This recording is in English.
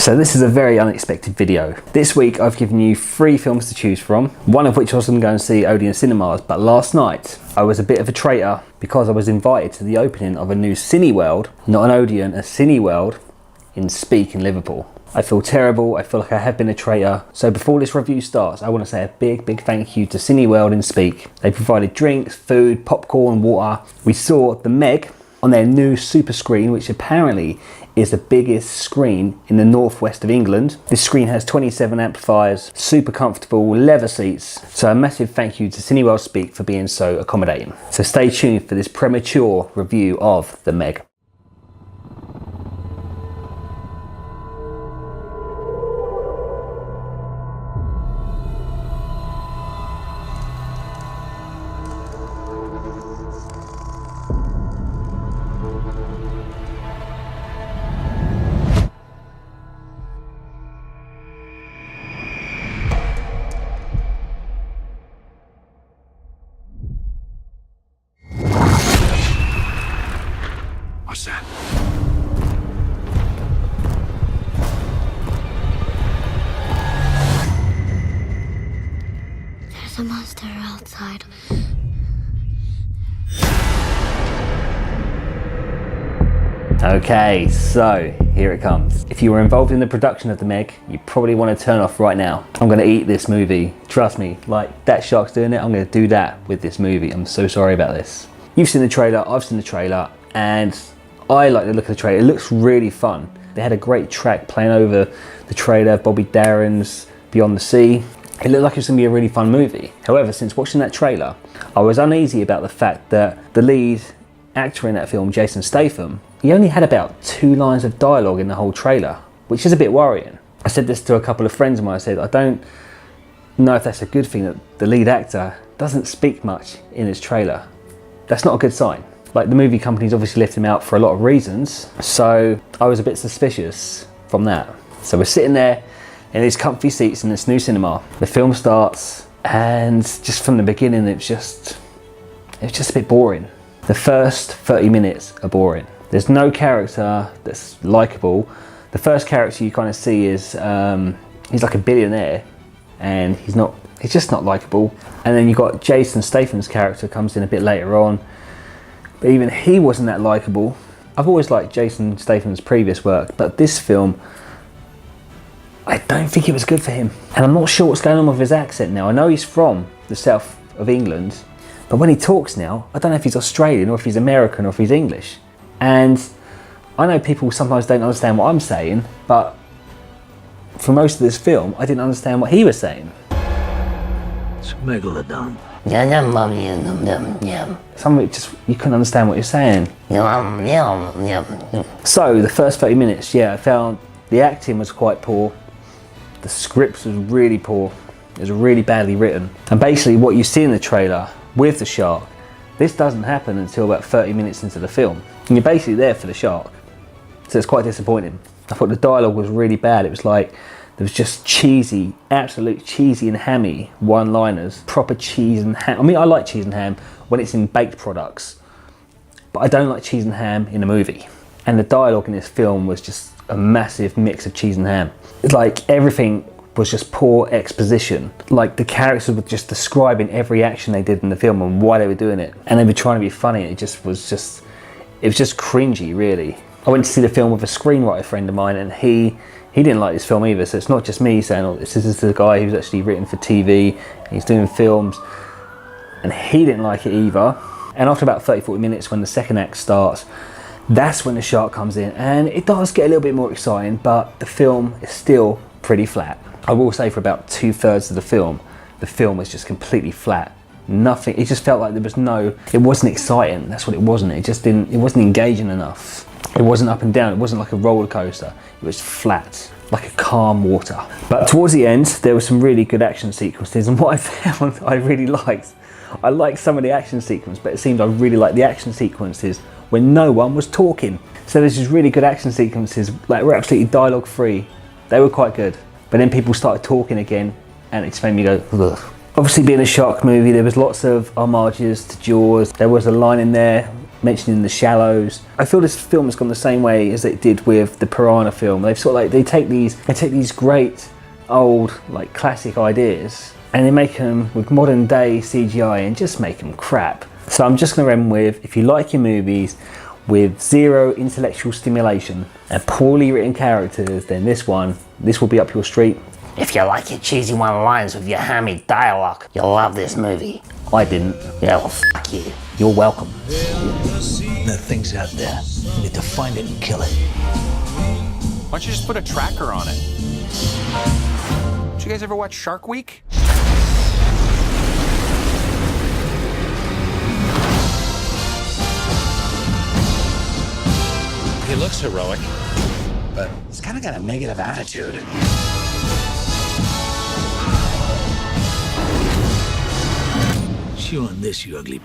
So this is a very unexpected video. This week I've given you 3 films to choose from, one of which I was going to go and see Odeon Cinemas, but last night I was a bit of a traitor because I was invited to the opening of a new Cineworld, not an Odeon, a Cineworld in Speke in Liverpool. I feel terrible, I feel like I have been a traitor. So before this review starts, I want to say a big thank you to Cineworld in Speke. They provided drinks, food, popcorn, water. We saw the MEG on their new super screen, which apparently is the biggest screen in the northwest of England. This screen has 27 amplifiers, super comfortable, leather seats. So a massive thank you to Cineworld Speke for being so accommodating. So stay tuned for this premature review of the MEG. What's that? There's a monster outside. Okay, so here it comes. If you were involved in the production of the MEG, you probably want to turn off right now. I'm going to eat this movie. Trust me, like that shark's doing it, I'm going to do that with this movie. I'm so sorry about this. You've seen the trailer, I've seen the trailer, and I like the look of the trailer. It looks really fun. They had a great track playing over the trailer, Bobby Darin's Beyond the Sea. It looked like it was going to be a really fun movie. However, since watching that trailer, I was uneasy about the fact that the lead actor in that film, Jason Statham, he only had about 2 lines of dialogue in the whole trailer, which is a bit worrying. I said this to a couple of friends of mine. I said, I don't know if that's a good thing that the lead actor doesn't speak much in his trailer. That's not a good sign. Like, the movie companies obviously left him out for a lot of reasons, so I was a bit suspicious from that. So we're sitting there in these comfy seats in this new cinema. The film starts, and just from the beginning, it was just a bit boring. The first 30 minutes are boring. There's no character that's likable. The first character you kind of see is he's like a billionaire, and he's just not likable. And then you've got Jason Statham's character comes in a bit later on. But even he wasn't that likable. I've always liked Jason Statham's previous work, but this film, I don't think it was good for him. And I'm not sure what's going on with his accent now. I know he's from the south of England, but when he talks now, I don't know if he's Australian or if he's American or if he's English. And I know people sometimes don't understand what I'm saying, but for most of this film, I didn't understand what he was saying. It's a megalodon. Some of it just, you couldn't understand what you're saying. So the first 30 minutes, yeah, I found the acting was quite poor. The script was really poor. It was really badly written. And basically what you see in the trailer with the shark, this doesn't happen until about 30 minutes into the film. And you're basically there for the shark. So it's quite disappointing. I thought the dialogue was really bad. It was like, there was just cheesy, absolute cheesy and hammy one-liners, proper cheese and ham. I mean, I like cheese and ham when it's in baked products, but I don't like cheese and ham in a movie. And the dialogue in this film was just a massive mix of cheese and ham. It's like everything was just poor exposition. Like the characters were just describing every action they did in the film and why they were doing it. And they were trying to be funny. It was just cringy, really. I went to see the film with a screenwriter friend of mine, and he didn't like this film either. So it's not just me saying, oh, this is the guy who's actually written for TV, and he's doing films, and he didn't like it either. And after about 30-40 minutes, when the second act starts, that's when the shark comes in, and it does get a little bit more exciting, but the film is still pretty flat. I will say for about 2/3 of the film was just completely flat. Nothing, it just felt like there was it wasn't exciting. That's what it wasn't. It wasn't engaging enough. It wasn't up and down. It wasn't like a roller coaster. It was flat, like a calm water. But towards the end, there were some really good action sequences, and what I found I really liked. I liked some of the action sequence, but it seemed I really liked the action sequences when no one was talking. So there's just really good action sequences, like were absolutely dialogue free. They were quite good. But then people started talking again, and it just made me go, ugh. Obviously being a shark movie, there was lots of homages to Jaws. There was a line in there mentioning The Shallows. I feel this film has gone the same way as it did with the Piranha film. They've sort of like, they take these great old like classic ideas and they make them with modern day CGI and just make them crap. So I'm just going to end with, if you like your movies with zero intellectual stimulation and poorly written characters, then this will be up your street. If you like your cheesy one-liners with your hammy dialogue, you'll love this movie. I didn't. Yeah, well, fuck you. You're welcome. That thing's out there. You need to find it and kill it. Why don't you just put a tracker on it? Did you guys ever watch Shark Week? He looks heroic, but he's kind of got a negative attitude. Chew on this, you ugly.